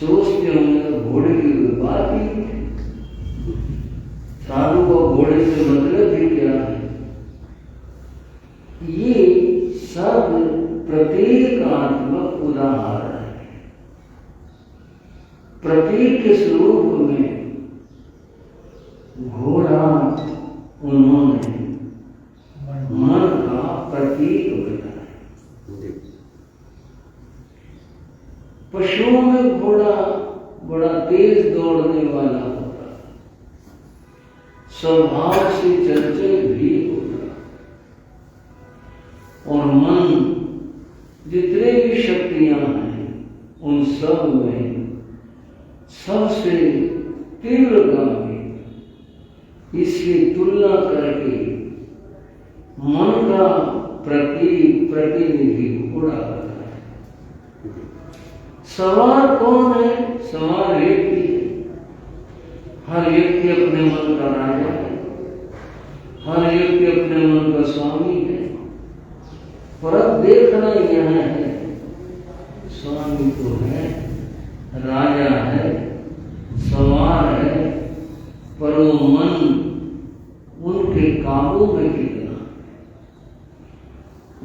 सोचते होंगे घोड़े की बात ही, साधु को घोड़े से मतलब भी क्या है? ये सब प्रतीकात्मक उदाहरण है। प्रतीक के स्वरूप में घोड़ा उन्होंने मन का प्रतीक बनाया। पशुओं में घोड़ा बड़ा तेज दौड़ने वाला होता, स्वभाव से चंचल भी होता, और मन जितने भी शक्तियां हैं उन सब में सबसे तीव्रगामी, इसकी तुलना करके मन का प्रतिनिधि घोड़ा होता है। सवार कौन है? सवार व्यक्ति है। हर व्यक्ति अपने मन का राजा है, हर व्यक्ति अपने मन का स्वामी है। पर अब देखना यह है, स्वामी तो है, राजा है, सवार है, पर वो मन उनके काबू में कितना?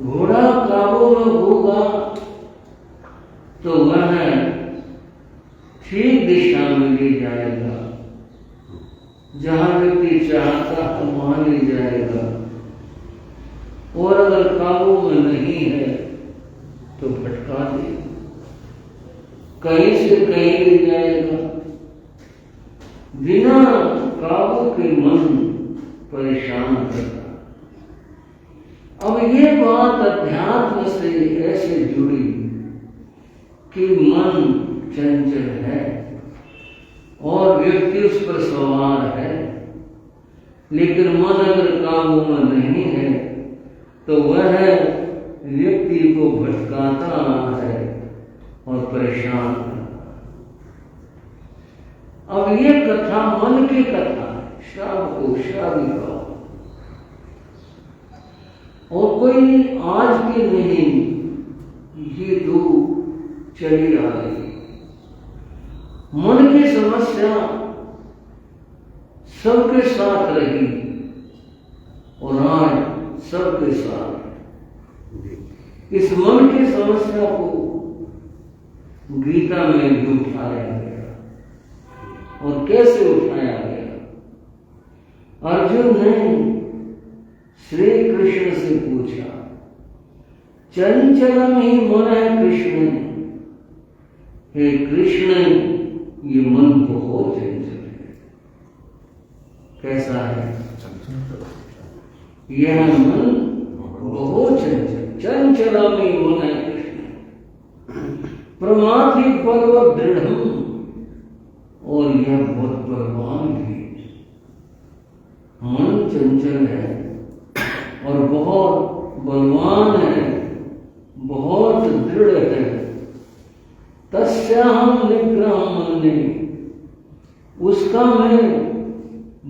घोड़ा काबू में होगा तो वह ठीक दिशा में ले जाएगा, जहां व्यक्ति चाहता है वहां ले जाएगा, और अगर काबू में नहीं है तो भटका देगा, कहीं से कहीं ले जाएगा। बिना काबू के मन परेशान करता। अब ये बात अध्यात्म से ऐसे जुड़ी कि मन चंचल है और व्यक्ति उस पर सवार है, लेकिन मन अगर काबू में नहीं है तो वह व्यक्ति को भटकाता है और परेशान करता। अब ये कथा मन की कथा है, शाम को शादी का, और कोई आज की नहीं, ये दो चली आ रही। मन की समस्या सबके साथ रही और आज सबके साथ। इस मन की समस्या को गीता में भी उठाया गया, और कैसे उठाया गया? अर्जुन ने श्री कृष्ण से पूछा, चंचलम ही मन है कृष्ण, हे कृष्ण ये मन बहुत चंचल है। कैसा है? यह मन बहुत चंचल, चंचलम ही मन है कृष्ण, प्रमाथि पर्व दृढ़, और यह बहुत बलवान भी। मन चंचल है और बहुत बलवान है, बहुत दृढ़ है। तस्याहं निग्रहं मन्ये, उसका मैं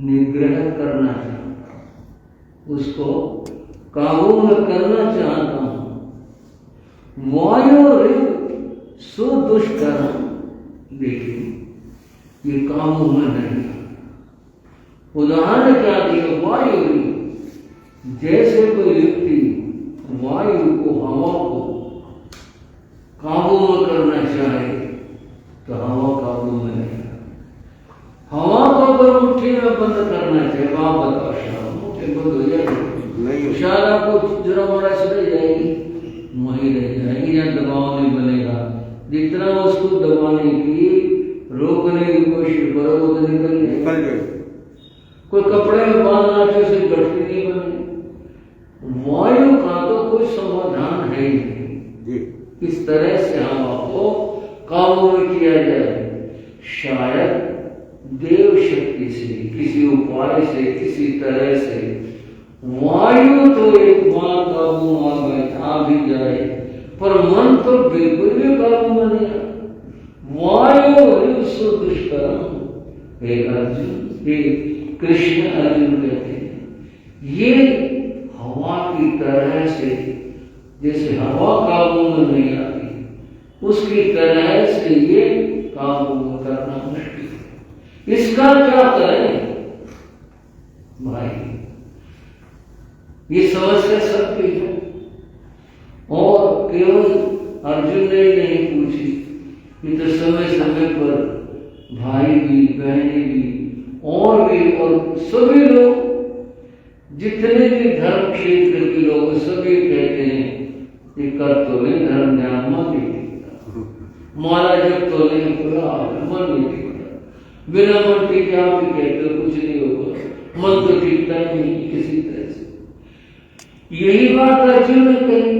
निग्रह करना चाहता हूं, उसको काबू में करना चाहता हूं। वायोरिव सुदुष्करम, देखिए ये काबू में नहीं। उदाहरण क्या दिया? वायु, जैसे कोई व्यक्ति वायु को, हवा को काबू में करना चाहे तो हवा काबू में नहीं। हवा को अगर मुट्ठी में बंद करना चाहे, आप बताओ, मुट्ठी बंद हो जाएगी, इशारा को जरा बड़ा चले जाएगी, वहीं रह जाएगी, या दबाव नहीं बनेगा। जितना उसको दबाने की, रोकने की कोशिश करो वो तो निकल जाएगी। कोई कपड़े में बांधना चाहिए, उसे गठरी नहीं बनेगी। वायु का तो कोई समाधान है ही नहीं। इस तरह से हवा को काबू में किया जाए, शायद देव शक्ति से, किसी उपाय से, किसी तरह से वायु तो एक बार काबू में आ भी जाए, पर मन तो बिल्कुल भी काबू में नहीं आ। वायु सुदुष्करम, हे अर्जुन, हे कृष्ण अर्जुन कहते हैं, ये हवा की तरह से, जैसे हवा काबू में नहीं आती, उसकी तरह से ये काबू में करना मुश्किल है। इसका क्या करें भाई? ये समस्या सबकी है और केवल अर्जुन ने नहीं पूछी, ये तो समय समय पर भाई भी, बहनें भी और सभी लोग, जितने भी धर्म क्षेत्र के लोग सभी कहते हैं ये कर तो नहीं, धर्म ज्ञान मन नहीं टिकता, माला जब तो नहीं पूरा मन नहीं टिकता, बिना मन टिके आप भी कहते हो कुछ नहीं होगा, मन तो टिकता नहीं किसी तरह से। यही बात अर्जुन ने कही,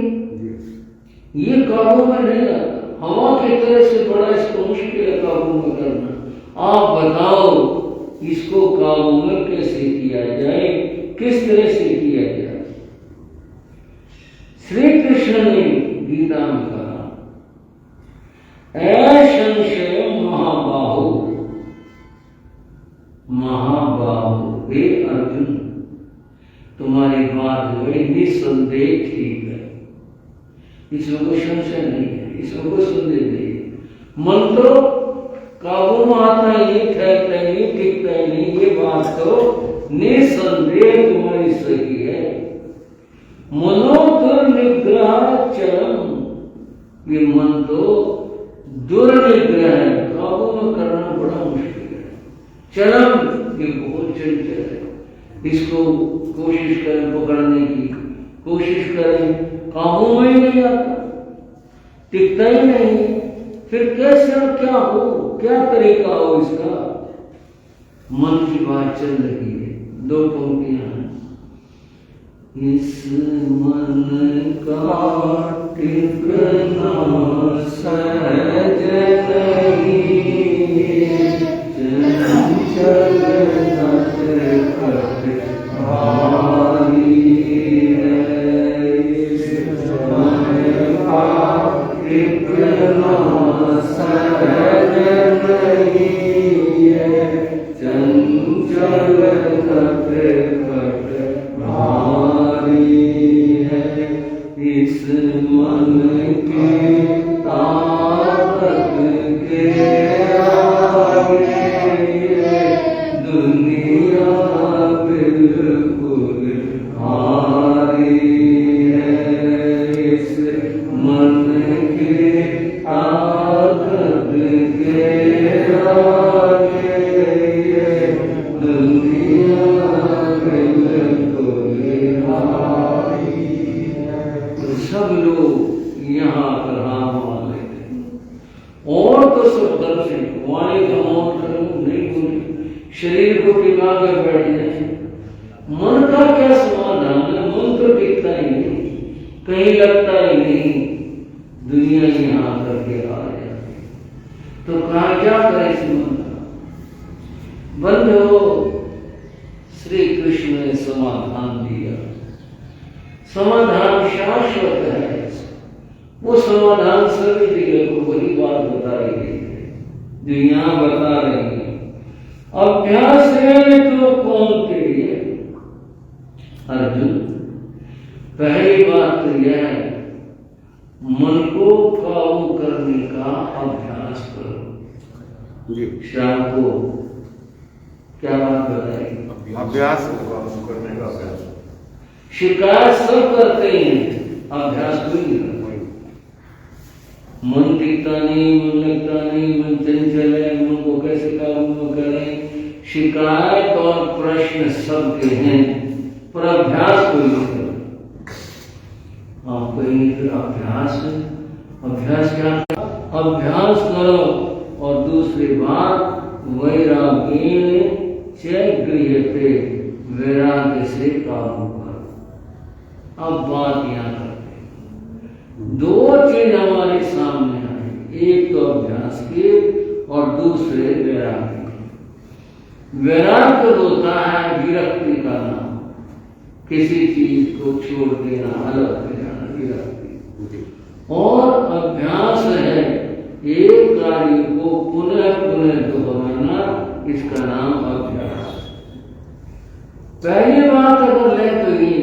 ये काबू में नहीं आता, हवा की तरह से बड़ा इसको मुश्किल है काबू में करना। आप बताओ इसको काबू में कैसे किया जाए, किस तरह से किया जाए? श्री कृष्ण ने गीता में कहा, ऐ संशय महाबाहु, महाबाहु हे अर्जुन, तुम्हारी बात जो है निसंदेह ठीक है, इसमें कोई संशय नहीं है, इसमें कोई संदेह नहीं है। मन तो काबू में आता ही नहीं, ठहरता ही नहीं, टिकता ही नहीं, ये बात तो निसंदेह तुम्हारी सही है। मनोदुर्निग्रह चरम, ये मन तो दुर्निग्रह है, काबू में करना बड़ा मुश्किल है। चरम, ये बहुत चंचल है, इसको कोशिश करें पकड़ने की, कोशिश करें, काबू में ही नहीं आता, टिकता ही नहीं। फिर कैसे और क्या हो, क्या तरीका हो इसका? मन की बात चल रही है, दो पंक्तियां हैं। इस मन का टिकना सहज नहीं, चंचल नटखट भारी है। इस मन का टिकना सहज नहीं है, चंचल नटखट भारी है। इस मन की ताकत के आगे दुनिया बिल्कुल हारी है। इस मन की ताकत के आगे दुनिया बिल्कुल हारी है। तो सब लोग यहाँ पर हाँ मान लेते हैं और तो सब दर्शन वाणी का मौन करूं नहीं बोले, शरीर को टिका कर बैठ जाए। मन का क्या समाधान है? मन तो टिकता ही नहीं, कहीं लगता ही नहीं, दुनिया यहाँ करके आ जाती। तो कहा क्या करे इस मन का? बंधो, श्री कृष्ण ने समाधान दिया। समाधान शाश्वत है, वो समाधान सभी जगह को वही बात बता रही है जो यहाँ बता रही है। अभ्यास है तो कौन के लिए? अर्जुन, पहली बात तो यह है, मन को काबू करने का अभ्यास करो। शाम को क्या बात बताएगी? अभ्यास करने का अभ्यास। शिकायत सब करते हैं, अभ्यास कोई नहीं करता। मन टिकता नहीं, मन लगता नहीं, मन चंचल है, मन को कैसे काबू करें? शिकायत और प्रश्न सबके हैं, पर अभ्यास कोई नहीं करता। आप कहेंगे फिर अभ्यास है, अभ्यास क्या? अभ्यास करो और दूसरी बात, वैराग्य च गृह्यते, वैराग्य से काबू करो। अब बात यहाँ करते हैं, दो चीज हमारे सामने आए, एक तो अभ्यास की और दूसरे वैराग्य की। वैराग्य होता है विरक्ति का नाम, किसी चीज को छोड़ देना, अलग हो जाना, विरक्ति। और अभ्यास है एक कार्य को पुनः पुनः दोहराना, इसका नाम अभ्यास। पहली बात अगर ले तो ये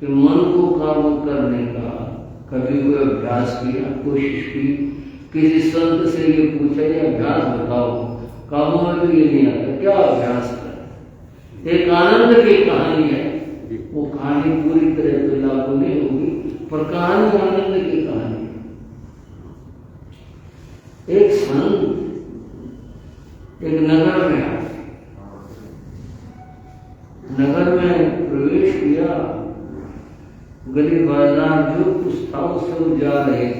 कि मन को काबू करने का कभी कोई अभ्यास किया, कोशिश की, किसी संत से ये पूछा ये अभ्यास बताओ, काबू में भी ये नहीं आता, क्या अभ्यास करें। एक आनंद की कहानी है, वो कहानी पूरी तरह तो लागू नहीं होगी, पर कहानी आनंद की कहानी है। एक संत एक नगर में आए, नगर में प्रवेश किया, गली बाजार जो कुछ था उससे जा रहे थे।